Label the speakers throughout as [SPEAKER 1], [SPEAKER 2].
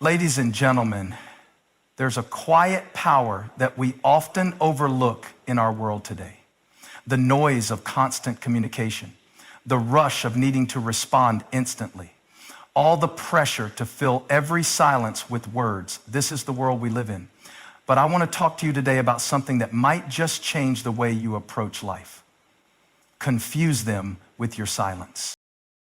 [SPEAKER 1] Ladies and gentlemen, there's a quiet power that we often overlook in our world today. The noise of constant communication, the rush of needing to respond instantly, all the pressure to fill every silence with words. This is the world we live in. But I want to talk to you today about something that might just change the way you approach life. Confuse them with your silence.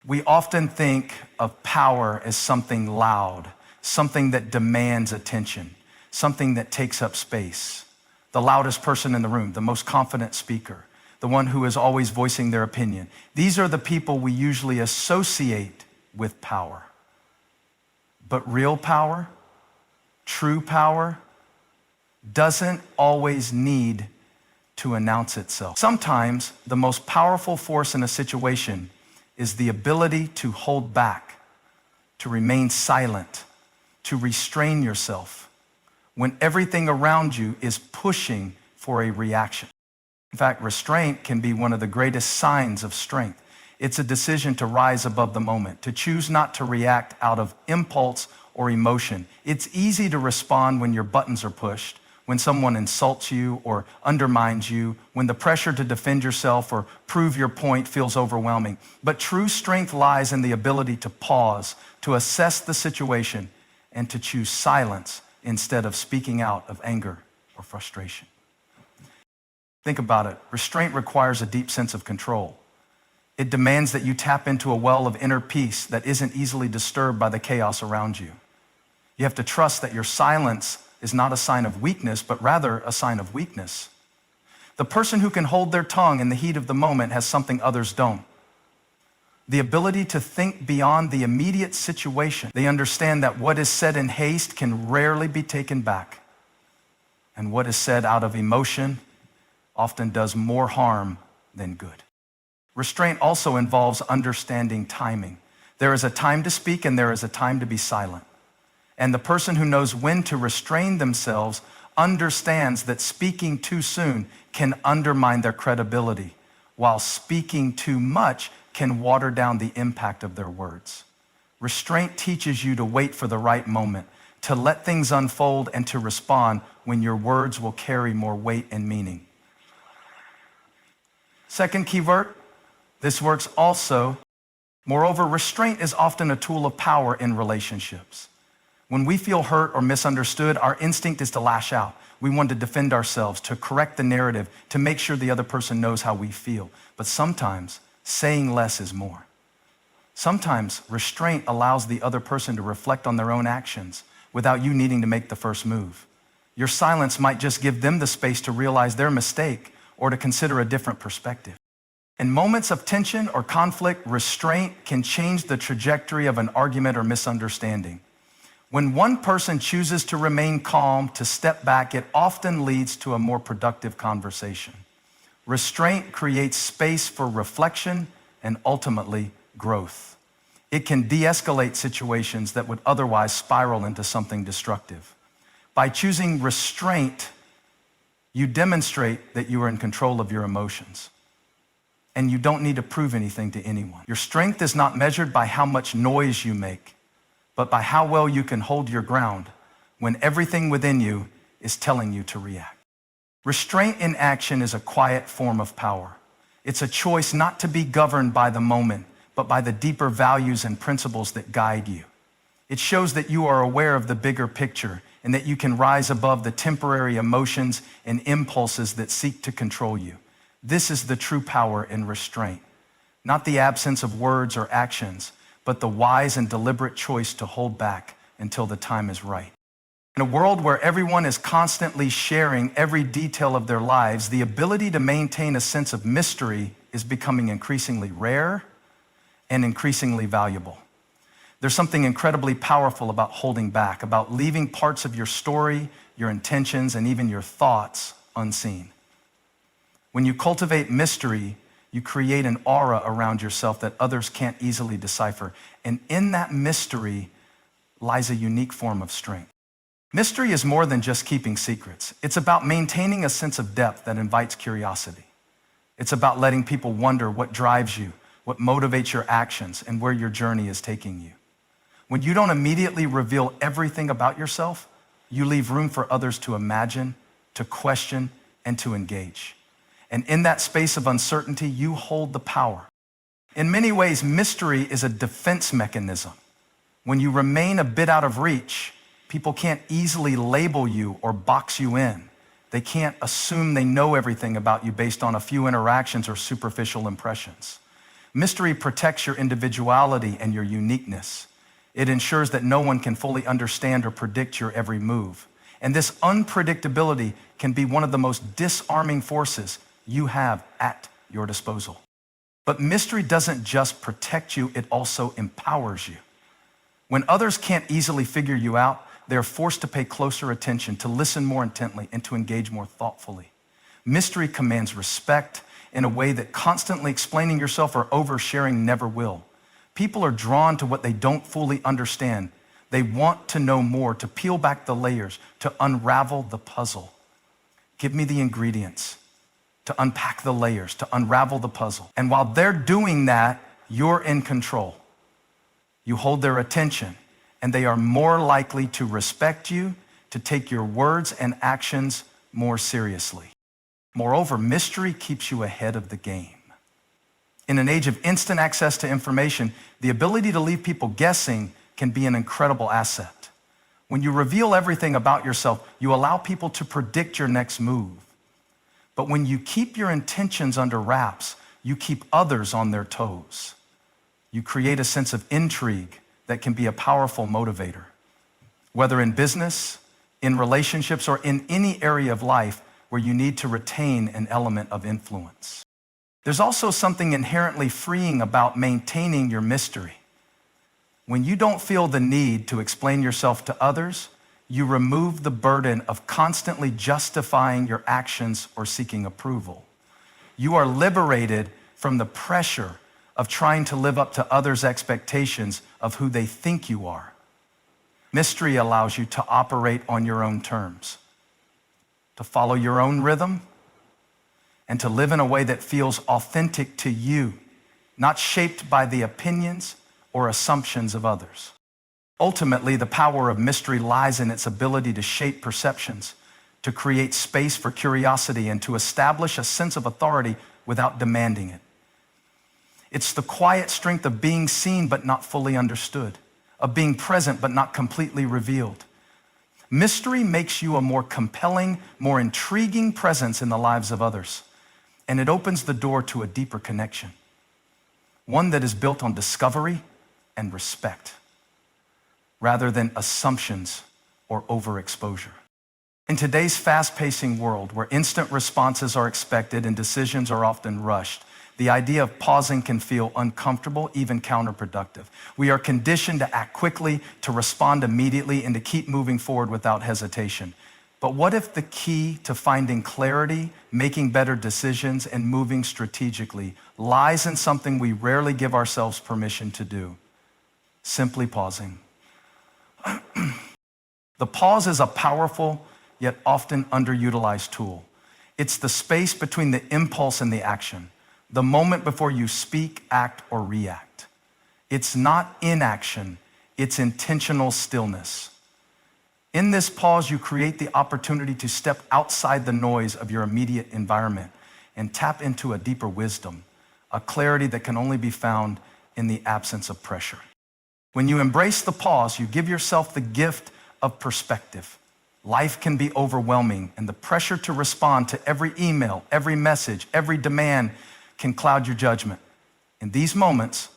[SPEAKER 1] We often think of power as something loud, something that demands attention, something that takes up space. The loudest person in the room, the most confident speaker, the one who is always voicing their opinion. These are the people we usually associate with power. But real power, true power, doesn't always need to announce itself. Sometimes the most powerful force in a situation is the ability to hold back, to remain silent, to restrain yourself when everything around you is pushing for a reaction. In fact, restraint can be one of the greatest signs of strength. It's a decision to rise above the moment, to choose not to react out of impulse or emotion. It's easy to respond when your buttons are pushed, when someone insults you or undermines you, when the pressure to defend yourself or prove your point feels overwhelming. But true strength lies in the ability to pause, to assess the situation, and to choose silence instead of speaking out of anger or frustration. Think about it. Restraint requires a deep sense of control. It demands that you tap into a well of inner peace that isn't easily disturbed by the chaos around you. You have to trust that your silence is not a sign of weakness, but rather a sign of weakness. The person who can hold their tongue in the heat of the moment has something others don't. The ability to think beyond the immediate situation. They understand that what is said in haste can rarely be taken back. And what is said out of emotion often does more harm than good. Restraint also involves understanding timing. There is a time to speak and there is a time to be silent. And the person who knows when to restrain themselves understands that speaking too soon can undermine their credibility, while speaking too much can water down the impact of their words. Restraint teaches you to wait for the right moment, to let things unfold and to respond when your words will carry more weight and meaning. Second key word, this works also. Moreover, restraint is often a tool of power in relationships. When we feel hurt or misunderstood, our instinct is to lash out. We want to defend ourselves, to correct the narrative, to make sure the other person knows how we feel. But sometimes, saying less is more. Sometimes, restraint allows the other person to reflect on their own actions without you needing to make the first move. Your silence might just give them the space to realize their mistake or to consider a different perspective. In moments of tension or conflict, restraint can change the trajectory of an argument or misunderstanding. When one person chooses to remain calm, to step back, it often leads to a more productive conversation. Restraint creates space for reflection and ultimately growth. It can de-escalate situations that would otherwise spiral into something destructive. By choosing restraint, you demonstrate that you are in control of your emotions. And you don't need to prove anything to anyone. Your strength is not measured by how much noise you make, but by how well you can hold your ground when everything within you is telling you to react. Restraint in action is a quiet form of power. It's a choice not to be governed by the moment, but by the deeper values and principles that guide you. It shows that you are aware of the bigger picture and that you can rise above the temporary emotions and impulses that seek to control you. This is the true power in restraint, not the absence of words or actions, but the wise and deliberate choice to hold back until the time is right. In a world where everyone is constantly sharing every detail of their lives, the ability to maintain a sense of mystery is becoming increasingly rare and increasingly valuable. There's something incredibly powerful about holding back, about leaving parts of your story, your intentions, and even your thoughts unseen. When you cultivate mystery, you create an aura around yourself that others can't easily decipher. And in that mystery lies a unique form of strength. Mystery is more than just keeping secrets. It's about maintaining a sense of depth that invites curiosity. It's about letting people wonder what drives you, what motivates your actions, and where your journey is taking you. When you don't immediately reveal everything about yourself, you leave room for others to imagine, to question, and to engage. And in that space of uncertainty, you hold the power. In many ways, mystery is a defense mechanism. When you remain a bit out of reach, people can't easily label you or box you in. They can't assume they know everything about you based on a few interactions or superficial impressions. Mystery protects your individuality and your uniqueness. It ensures that no one can fully understand or predict your every move. And this unpredictability can be one of the most disarming forces you have at your disposal. But mystery doesn't just protect you, it also empowers you. When others can't easily figure you out, they're forced to pay closer attention, to listen more intently, and to engage more thoughtfully. Mystery commands respect in a way that constantly explaining yourself or oversharing never will. People are drawn to what they don't fully understand. They want to know more, to peel back the layers, to unravel the puzzle. Give me the ingredients to unpack the layers, to unravel the puzzle. And while they're doing that, you're in control. You hold their attention, and they are more likely to respect you, to take your words and actions more seriously. Moreover, mystery keeps you ahead of the game. In an age of instant access to information, the ability to leave people guessing can be an incredible asset. When you reveal everything about yourself, you allow people to predict your next move. But when you keep your intentions under wraps, you keep others on their toes. You create a sense of intrigue that can be a powerful motivator. Whether in business, in relationships, or in any area of life where you need to retain an element of influence. There's also something inherently freeing about maintaining your mystery. When you don't feel the need to explain yourself to others, you remove the burden of constantly justifying your actions or seeking approval. You are liberated from the pressure of trying to live up to others' expectations of who they think you are. Mystery allows you to operate on your own terms, to follow your own rhythm, and to live in a way that feels authentic to you, not shaped by the opinions or assumptions of others. Ultimately, the power of mystery lies in its ability to shape perceptions, to create space for curiosity, and to establish a sense of authority without demanding it. It's the quiet strength of being seen but not fully understood, of being present but not completely revealed. Mystery makes you a more compelling, more intriguing presence in the lives of others, and it opens the door to a deeper connection, one that is built on discovery and respect, rather than assumptions or overexposure. In today's fast-pacing world, where instant responses are expected and decisions are often rushed, the idea of pausing can feel uncomfortable, even counterproductive. We are conditioned to act quickly, to respond immediately, and to keep moving forward without hesitation. But what if the key to finding clarity, making better decisions, and moving strategically lies in something we rarely give ourselves permission to do? Simply pausing. The pause is a powerful yet often underutilized tool. It's the space between the impulse and the action, the moment before you speak, act, or react. It's not inaction, it's intentional stillness. In this pause, you create the opportunity to step outside the noise of your immediate environment and tap into a deeper wisdom, a clarity that can only be found in the absence of pressure. When you embrace the pause, you give yourself the gift of perspective. Life can be overwhelming, and the pressure to respond to every email, every message, every demand can cloud your judgment. In these moments,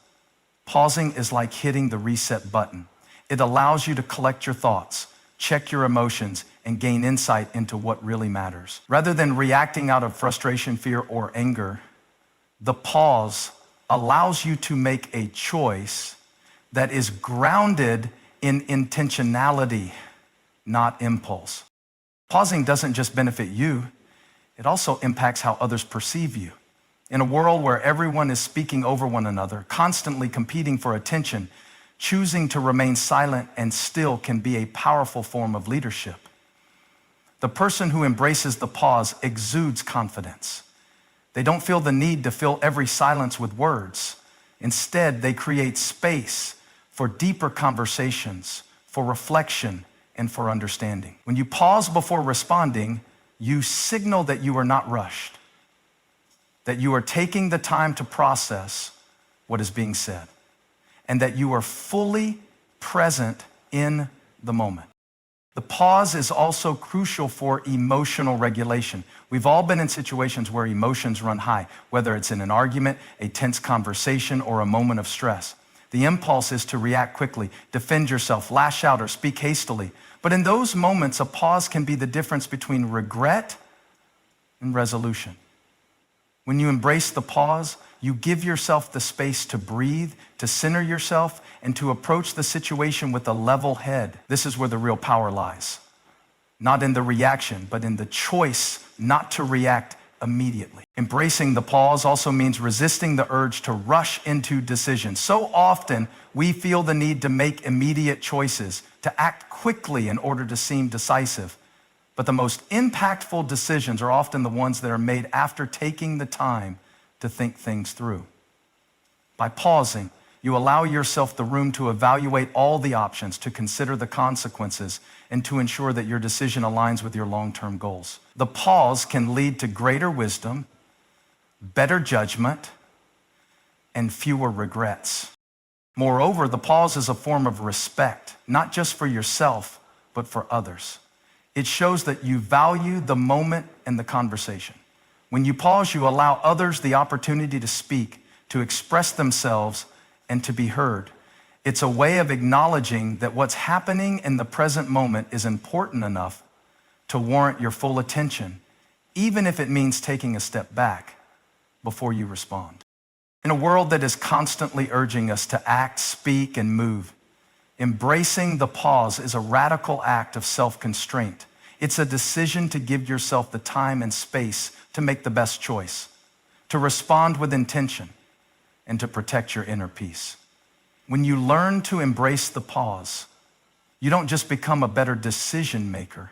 [SPEAKER 1] pausing is like hitting the reset button. It allows you to collect your thoughts, check your emotions, and gain insight into what really matters. Rather than reacting out of frustration, fear, or anger, the pause allows you to make a choice that is grounded in intentionality, not impulse. Pausing doesn't just benefit you, it also impacts how others perceive you. In a world where everyone is speaking over one another, constantly competing for attention, choosing to remain silent and still can be a powerful form of leadership. The person who embraces the pause exudes confidence. They don't feel the need to fill every silence with words. Instead, they create space for deeper conversations, for reflection, and for understanding. When you pause before responding, you signal that you are not rushed, that you are taking the time to process what is being said, and that you are fully present in the moment. The pause is also crucial for emotional regulation. We've all been in situations where emotions run high, whether it's in an argument, a tense conversation, or a moment of stress. The impulse is to react quickly, defend yourself, lash out, or speak hastily. But in those moments, a pause can be the difference between regret and resolution. When you embrace the pause, you give yourself the space to breathe, to center yourself, and to approach the situation with a level head. This is where the real power lies. Not in the reaction, but in the choice not to react immediately. Embracing the pause also means resisting the urge to rush into decisions. So often, we feel the need to make immediate choices, to act quickly in order to seem decisive. But the most impactful decisions are often the ones that are made after taking the time to think things through. By pausing, you allow yourself the room to evaluate all the options, to consider the consequences, and to ensure that your decision aligns with your long-term goals. The pause can lead to greater wisdom, better judgment, and fewer regrets. Moreover, the pause is a form of respect, not just for yourself, but for others. It shows that you value the moment and the conversation. When you pause, you allow others the opportunity to speak, to express themselves, and to be heard. It's a way of acknowledging that what's happening in the present moment is important enough to warrant your full attention, even if it means taking a step back before you respond. In a world that is constantly urging us to act, speak, and move, embracing the pause is a radical act of self-constraint. It's a decision to give yourself the time and space to make the best choice, to respond with intention, and to protect your inner peace. When you learn to embrace the pause, you don't just become a better decision maker.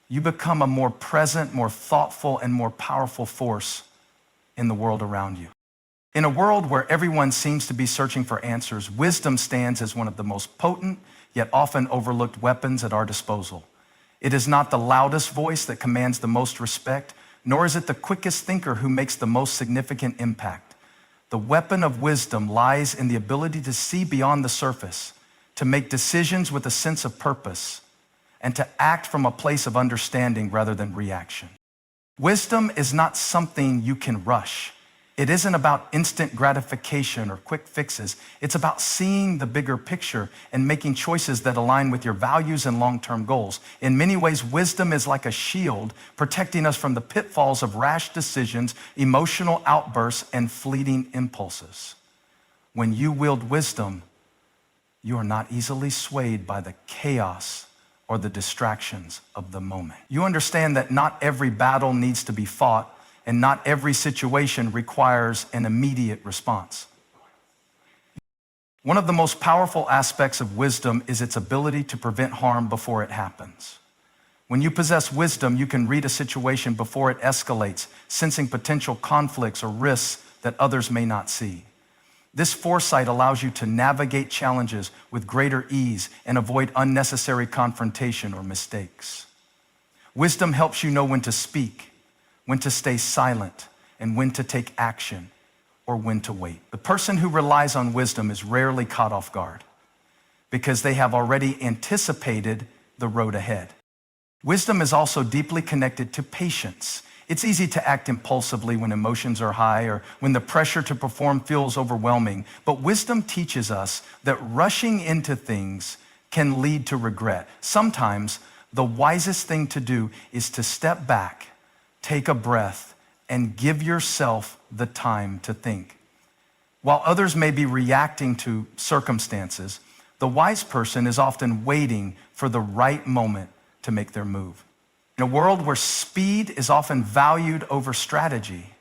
[SPEAKER 1] You become a more present, more thoughtful, and more powerful force in the world around you. In a world where everyone seems to be searching for answers, wisdom stands as one of the most potent, yet often overlooked weapons at our disposal. It is not the loudest voice that commands the most respect, nor is it the quickest thinker who makes the most significant impact. The weapon of wisdom lies in the ability to see beyond the surface, to make decisions with a sense of purpose, and to act from a place of understanding rather than reaction. Wisdom is not something you can rush. It isn't about instant gratification or quick fixes. It's about seeing the bigger picture and making choices that align with your values and long-term goals. In many ways, wisdom is like a shield protecting us from the pitfalls of rash decisions, emotional outbursts, and fleeting impulses. When you wield wisdom, you are not easily swayed by the chaos or the distractions of the moment. You understand that not every battle needs to be fought, and not every situation requires an immediate response. One of the most powerful aspects of wisdom is its ability to prevent harm before it happens. When you possess wisdom, you can read a situation before it escalates, sensing potential conflicts or risks that others may not see. This foresight allows you to navigate challenges with greater ease and avoid unnecessary confrontation or mistakes. Wisdom helps you know when to speak, when to stay silent, and when to take action, or when to wait. The person who relies on wisdom is rarely caught off guard because they have already anticipated the road ahead. Wisdom is also deeply connected to patience. It's easy to act impulsively when emotions are high or when the pressure to perform feels overwhelming, but wisdom teaches us that rushing into things can lead to regret. Sometimes the wisest thing to do is to step back, take a breath, and give yourself the time to think. While others may be reacting to circumstances, the wise person is often waiting for the right moment to make their move. In a world where speed is often valued over strategy,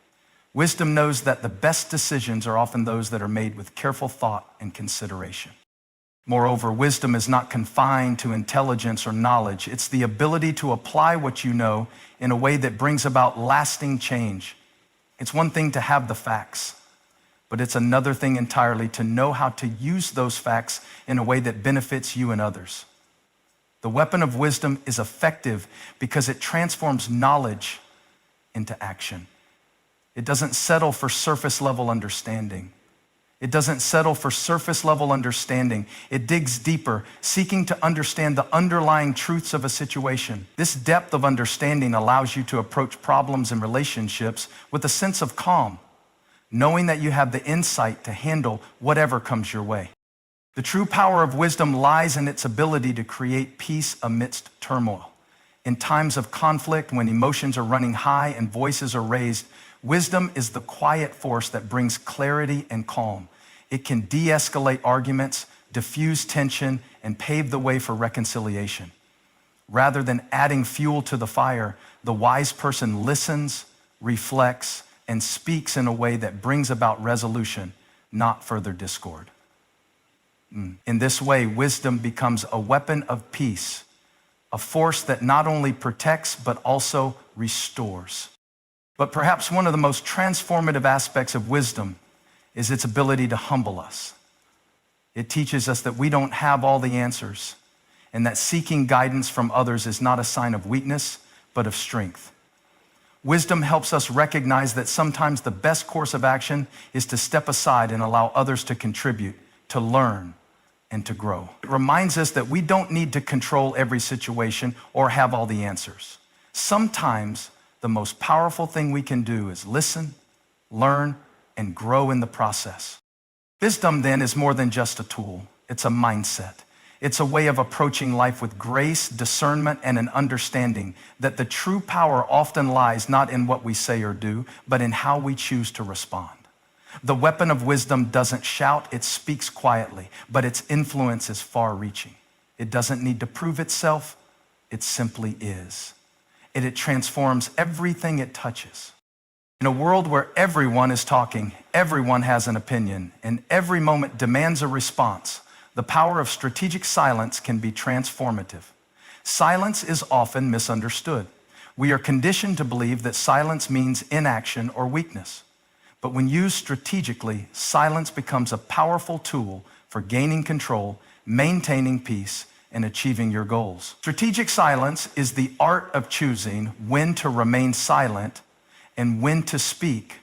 [SPEAKER 1] wisdom knows that the best decisions are often those that are made with careful thought and consideration. Moreover, wisdom is not confined to intelligence or knowledge. It's the ability to apply what you know in a way that brings about lasting change. It's one thing to have the facts, but it's another thing entirely to know how to use those facts in a way that benefits you and others. The weapon of wisdom is effective because it transforms knowledge into action. It doesn't settle for surface level understanding. It doesn't settle for surface level understanding. It digs deeper, seeking to understand the underlying truths of a situation. This depth of understanding allows you to approach problems and relationships with a sense of calm, knowing that you have the insight to handle whatever comes your way. The true power of wisdom lies in its ability to create peace amidst turmoil. In times of conflict, when emotions are running high and voices are raised, wisdom is the quiet force that brings clarity and calm. It can de-escalate arguments, diffuse tension, and pave the way for reconciliation. Rather than adding fuel to the fire, the wise person listens, reflects, and speaks in a way that brings about resolution, not further discord. In this way, wisdom becomes a weapon of peace, a force that not only protects, but also restores. But perhaps one of the most transformative aspects of wisdom is its ability to humble us. It teaches us that we don't have all the answers, and that seeking guidance from others is not a sign of weakness, but of strength. Wisdom helps us recognize that sometimes the best course of action is to step aside and allow others to contribute, to learn, and to grow. It reminds us that we don't need to control every situation or have all the answers. Sometimes the most powerful thing we can do is listen, learn, and grow in the process. Wisdom then is more than just a tool. It's a mindset. It's a way of approaching life with grace, discernment, and an understanding that the true power often lies not in what we say or do, but in how we choose to respond. The weapon of wisdom doesn't shout, it speaks quietly, but its influence is far-reaching. It doesn't need to prove itself, it simply is. And it transforms everything it touches. In a world where everyone is talking, everyone has an opinion, and every moment demands a response, the power of strategic silence can be transformative. Silence is often misunderstood. We are conditioned to believe that silence means inaction or weakness. But when used strategically, silence becomes a powerful tool for gaining control, maintaining peace, and achieving your goals. Strategic silence is the art of choosing when to remain silent and when to speak,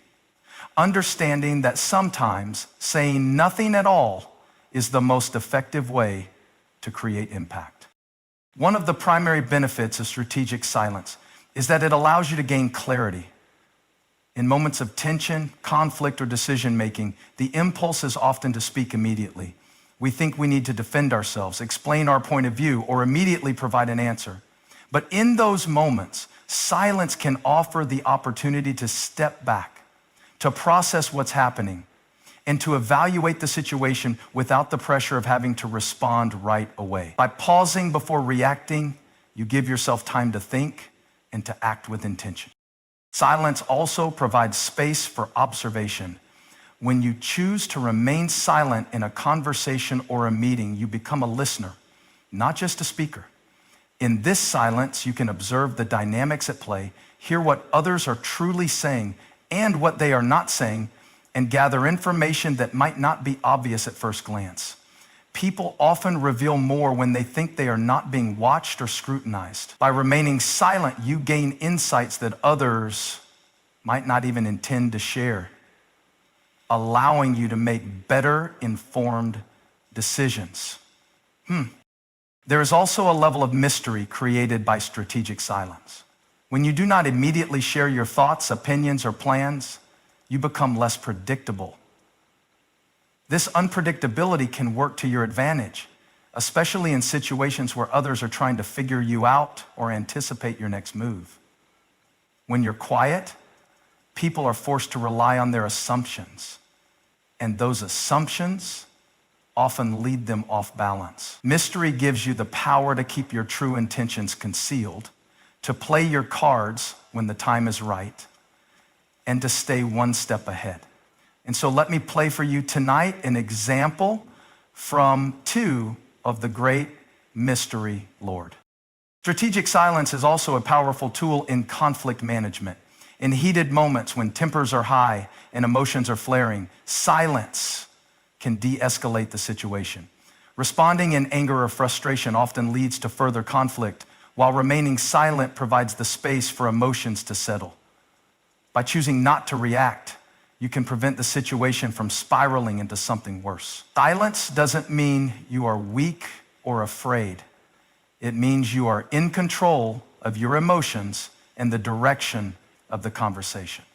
[SPEAKER 1] understanding that sometimes saying nothing at all is the most effective way to create impact. One of the primary benefits of strategic silence is that it allows you to gain clarity. In moments of tension, conflict, or decision-making, the impulse is often to speak immediately. We think we need to defend ourselves, explain our point of view, or immediately provide an answer. But in those moments, silence can offer the opportunity to step back, to process what's happening, and to evaluate the situation without the pressure of having to respond right away. By pausing before reacting, you give yourself time to think and to act with intention. Silence also provides space for observation. When you choose to remain silent in a conversation or a meeting, you become a listener, not just a speaker. In this silence, you can observe the dynamics at play, hear what others are truly saying and what they are not saying, and gather information that might not be obvious at first glance. People often reveal more when they think they are not being watched or scrutinized. By remaining silent, you gain insights that others might not even intend to share, allowing you to make better informed decisions. There is also a level of mystery created by strategic silence. When you do not immediately share your thoughts, opinions, or plans, you become less predictable. This unpredictability can work to your advantage, especially in situations where others are trying to figure you out or anticipate your next move. When you're quiet, people are forced to rely on their assumptions, and those assumptions often lead them off balance. Mystery gives you the power to keep your true intentions concealed, to play your cards when the time is right, and to stay one step ahead. And so let me play for you tonight an example from two of the great mystery Lord. Strategic silence is also a powerful tool in conflict management. In heated moments when tempers are high and emotions are flaring, silence can de-escalate the situation. Responding in anger or frustration often leads to further conflict, while remaining silent provides the space for emotions to settle. By choosing not to react, you can prevent the situation from spiraling into something worse. Silence doesn't mean you are weak or afraid. It means you are in control of your emotions and the direction of the conversation.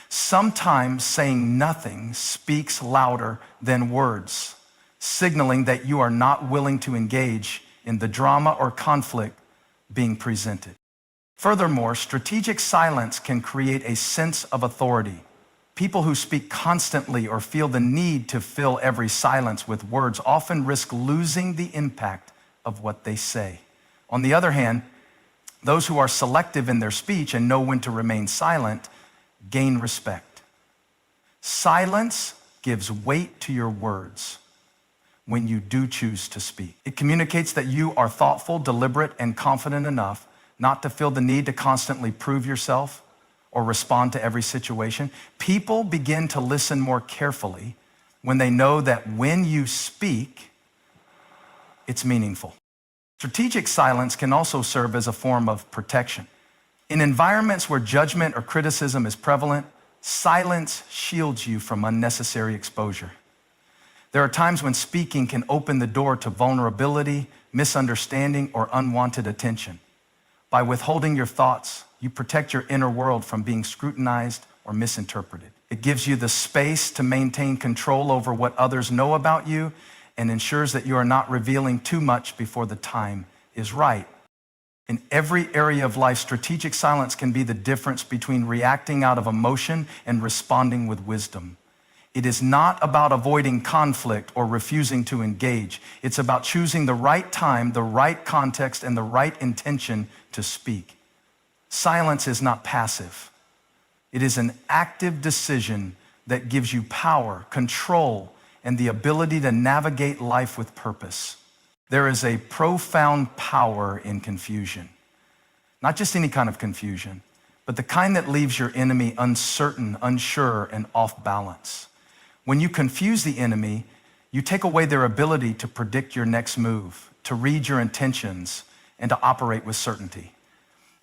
[SPEAKER 1] Sometimes saying nothing speaks louder than words, signaling that you are not willing to engage in the drama or conflict being presented. Furthermore, strategic silence can create a sense of authority. People who speak constantly or feel the need to fill every silence with words often risk losing the impact of what they say. On the other hand, those who are selective in their speech and know when to remain silent gain respect. Silence gives weight to your words when you do choose to speak. It communicates that you are thoughtful, deliberate, and confident enough not to feel the need to constantly prove yourself or respond to every situation. People begin to listen more carefully when they know that when you speak, it's meaningful. Strategic silence can also serve as a form of protection. In environments where judgment or criticism is prevalent, silence shields you from unnecessary exposure. There are times when speaking can open the door to vulnerability, misunderstanding, or unwanted attention. By withholding your thoughts, you protect your inner world from being scrutinized or misinterpreted. It gives you the space to maintain control over what others know about you and ensures that you are not revealing too much before the time is right. In every area of life, strategic silence can be the difference between reacting out of emotion and responding with wisdom. It is not about avoiding conflict or refusing to engage. It's about choosing the right time, the right context, and the right intention to speak. Silence is not passive. It is an active decision that gives you power, control, and the ability to navigate life with purpose. There is a profound power in confusion. Not just any kind of confusion, but the kind that leaves your enemy uncertain, unsure, and off balance. When you confuse the enemy, you take away their ability to predict your next move, to read your intentions, and to operate with certainty.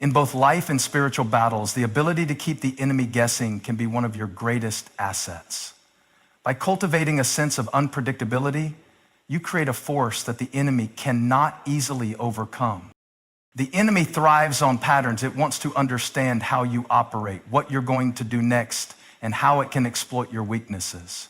[SPEAKER 1] In both life and spiritual battles, the ability to keep the enemy guessing can be one of your greatest assets. By cultivating a sense of unpredictability, you create a force that the enemy cannot easily overcome. The enemy thrives on patterns. It wants to understand how you operate, what you're going to do next, and how it can exploit your weaknesses.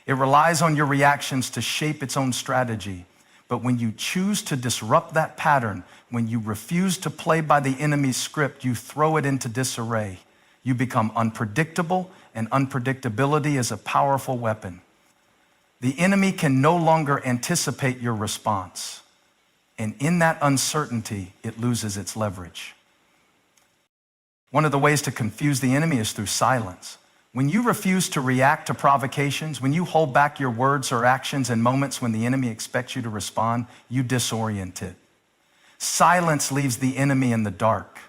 [SPEAKER 1] It relies on your reactions to shape its own strategy. But when you choose to disrupt that pattern, when you refuse to play by the enemy's script, you throw it into disarray. You become unpredictable, and unpredictability is a powerful weapon. The enemy can no longer anticipate your response. And in that uncertainty, it loses its leverage. One of the ways to confuse the enemy is through silence. When you refuse to react to provocations, when you hold back your words or actions in moments when the enemy expects you to respond, you disorient it. Silence leaves the enemy in the dark.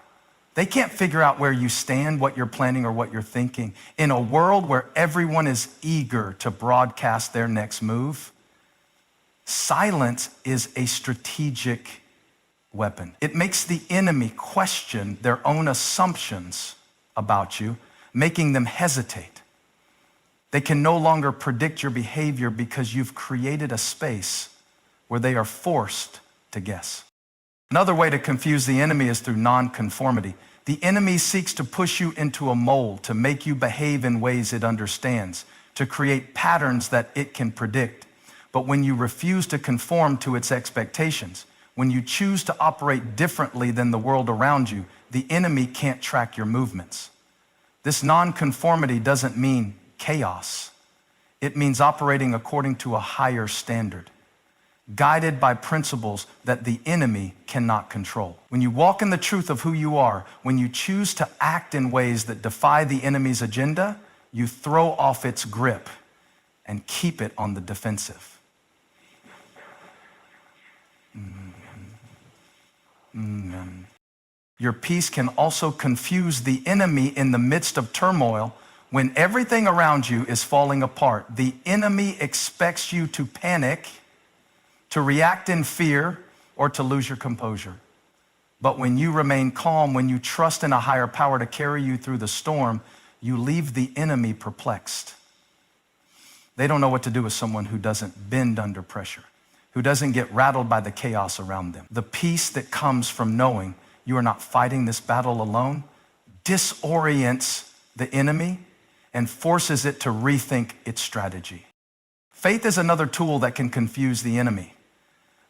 [SPEAKER 1] They can't figure out where you stand, what you're planning, or what you're thinking. In a world where everyone is eager to broadcast their next move, silence is a strategic weapon. It makes the enemy question their own assumptions about you, making them hesitate. They can no longer predict your behavior because you've created a space where they are forced to guess. Another way to confuse the enemy is through nonconformity. The enemy seeks to push you into a mold, to make you behave in ways it understands, to create patterns that it can predict. But when you refuse to conform to its expectations, when you choose to operate differently than the world around you, the enemy can't track your movements. This nonconformity doesn't mean chaos. It means operating according to a higher standard, guided by principles that the enemy cannot control. When you walk in the truth of who you are, when you choose to act in ways that defy the enemy's agenda, you throw off its grip and keep it on the defensive. Your peace can also confuse the enemy in the midst of turmoil. When everything around you is falling apart, the enemy expects you to panic, to react in fear, or to lose your composure. But when you remain calm, when you trust in a higher power to carry you through the storm, you leave the enemy perplexed. They don't know what to do with someone who doesn't bend under pressure, who doesn't get rattled by the chaos around them. The peace that comes from knowing you are not fighting this battle alone disorients the enemy and forces it to rethink its strategy. Faith is another tool that can confuse the enemy.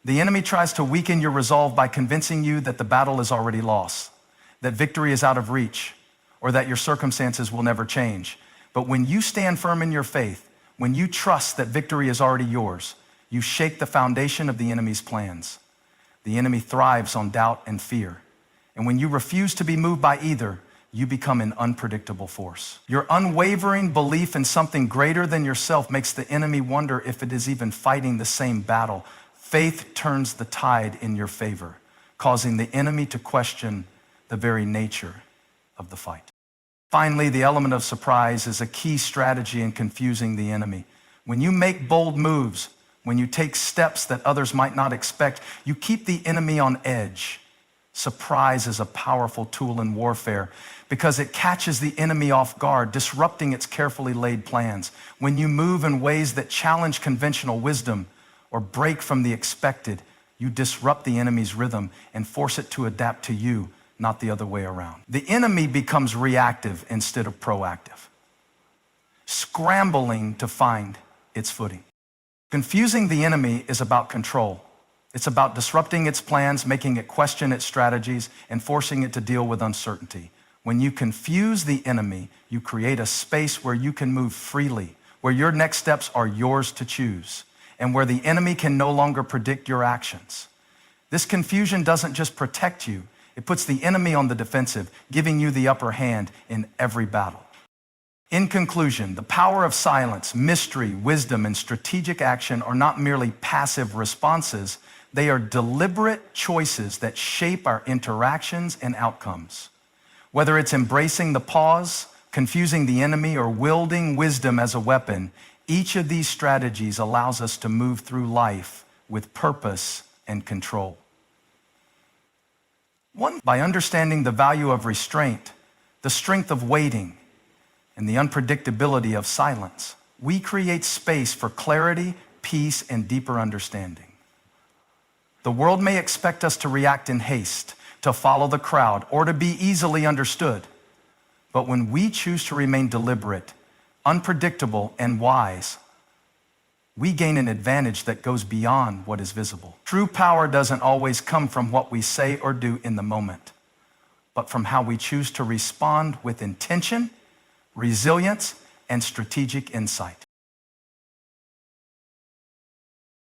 [SPEAKER 1] The enemy tries to weaken your resolve by convincing you that the battle is already lost, that victory is out of reach, or that your circumstances will never change. But when you stand firm in your faith, when you trust that victory is already yours, you shake the foundation of the enemy's plans. The enemy thrives on doubt and fear. And when you refuse to be moved by either, you become an unpredictable force. Your unwavering belief in something greater than yourself makes the enemy wonder if it is even fighting the same battle. Faith turns the tide in your favor, causing the enemy to question the very nature of the fight. Finally, the element of surprise is a key strategy in confusing the enemy. When you make bold moves, when you take steps that others might not expect, you keep the enemy on edge. Surprise is a powerful tool in warfare because it catches the enemy off guard, disrupting its carefully laid plans. When you move in ways that challenge conventional wisdom or break from the expected, you disrupt the enemy's rhythm and force it to adapt to you, not the other way around. The enemy becomes reactive instead of proactive, scrambling to find its footing. Confusing the enemy is about control. It's about disrupting its plans, making it question its strategies, and forcing it to deal with uncertainty. When you confuse the enemy, you create a space where you can move freely, where your next steps are yours to choose, and where the enemy can no longer predict your actions. This confusion doesn't just protect you, it puts the enemy on the defensive, giving you the upper hand in every battle. In conclusion, the power of silence, mystery, wisdom, and strategic action are not merely passive responses. They are deliberate choices that shape our interactions and outcomes. Whether it's embracing the pause, confusing the enemy, or wielding wisdom as a weapon, each of these strategies allows us to move through life with purpose and control. One, by understanding the value of restraint, the strength of waiting, and the unpredictability of silence, we create space for clarity, peace, and deeper understanding. The world may expect us to react in haste, to follow the crowd, or to be easily understood. But when we choose to remain deliberate, unpredictable, and wise, we gain an advantage that goes beyond what is visible. True power doesn't always come from what we say or do in the moment, but from how we choose to respond with intention, resilience, and strategic insight.